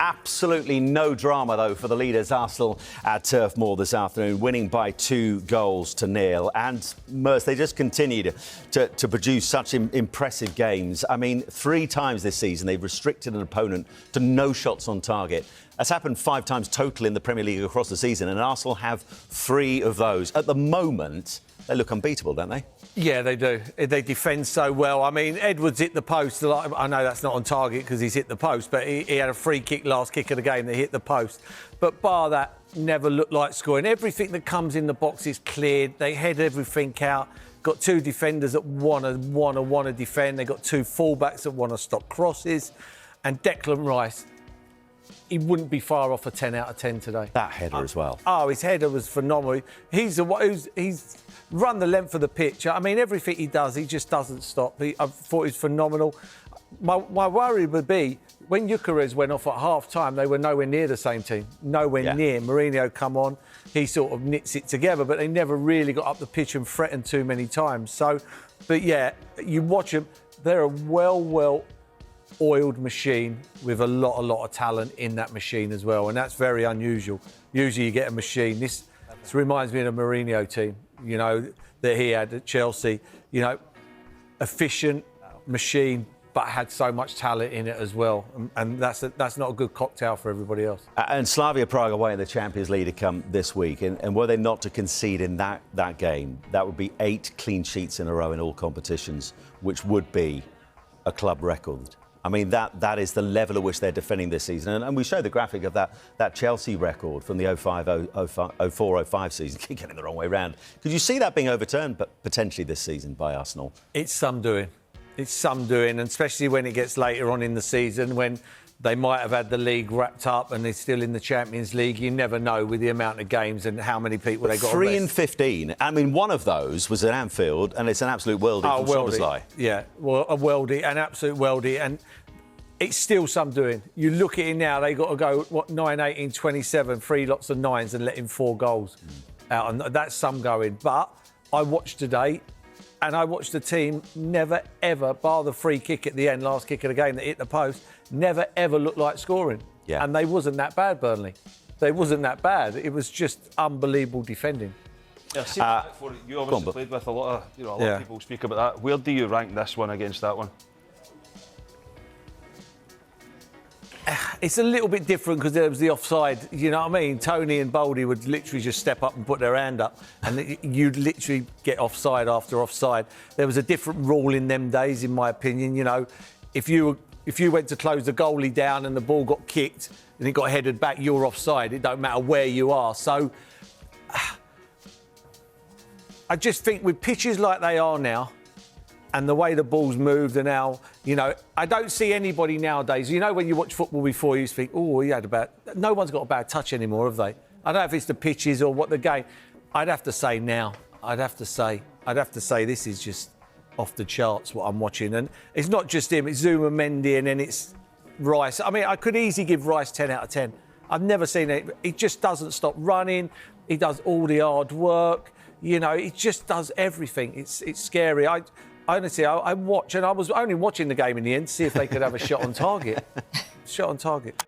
Absolutely no drama, though, for the leaders, Arsenal, at Turf Moor this afternoon, winning by 2-0. And, Merce, they just continued to produce such impressive games. I mean, 3 times this season they've restricted an opponent to no shots on target. That's happened 5 times total in the Premier League across the season, and Arsenal have 3 of those. At the moment, they look unbeatable, don't they? Yeah, they do. They defend so well. I mean, Edwards hit the post. I know that's not on target because he's hit the post, but he had a free kick last kick of the game that hit the post. But bar that, never looked like scoring. Everything that comes in the box is cleared. They head everything out. Got 2 defenders that want to defend. They got 2 fullbacks that want to stop crosses. And Declan Rice, he wouldn't be far off a 10 out of 10 today. That header as well. Oh, his header was phenomenal. He's run the length of the pitch. I mean, everything he does, he just doesn't stop. I thought he was phenomenal. My worry would be, when Gyökeres went off at half-time, they were nowhere near the same team. Nowhere near. Mourinho come on, he sort of knits it together, but they never really got up the pitch and threatened too many times. So, but yeah, you watch them, they're a well-oiled machine with a lot of talent in that machine as well, and that's very unusual. Usually you get a machine. This reminds me of the Mourinho team, you know, that he had at Chelsea. You know, efficient machine, but had so much talent in it as well. And that's not a good cocktail for everybody else. And Slavia Prague away in the Champions League to come this week. And were they not to concede in that game, that would be 8 clean sheets in a row in all competitions, which would be a club record. I mean, that is the level at which they're defending this season. And we showed the graphic of that Chelsea record from the 04-05 season. Keep getting the wrong way round. Could you see that being overturned, but potentially this season by Arsenal? It's some doing. It's some doing, and especially when it gets later on in the season, when they might have had the league wrapped up and they're still in the Champions League. You never know with the amount of games and how many people they got. 3 in 15. I mean, one of those was at Anfield, and it's an absolute worldie from Szoboszlai. Yeah, well, a worldie, an absolute worldie, and it's still some doing. You look at it now, they got to go, 9, 18, 27, 3 lots of 9s and let in 4 goals out, and that's some going. But I watched today, and I watched the team never, ever, bar the free kick at the end, last kick of the game that hit the post, never, ever looked like scoring. Yeah. And they wasn't that bad, Burnley. They wasn't that bad. It was just unbelievable defending. Yeah, you obviously played with a lot of people speak about that. Where do you rank this one against that one? It's a little bit different because there was the offside, you know what I mean? Tony and Baldy would literally just step up and put their hand up, and you'd literally get offside after offside. There was a different rule in them days, in my opinion. You know, if you went to close the goalie down and the ball got kicked and it got headed back, you're offside. It don't matter where you are. So I just think with pitches like they are now, and the way the ball's moved, and now, you know, I don't see anybody nowadays. You know, when you watch football before, you think, oh, he had a bad... No one's got a bad touch anymore, have they? I don't know if it's the pitches or what the game... I'd have to say now, I'd have to say this is just off the charts, what I'm watching. And it's not just him, it's Zuma, Mendy, and then it's Rice. I mean, I could easily give Rice 10 out of 10. I've never seen it. He just doesn't stop running. He does all the hard work. You know, he just does everything. It's scary. Honestly, I watch, and I was only watching the game in the end to see if they could have a shot on target. Shot on target.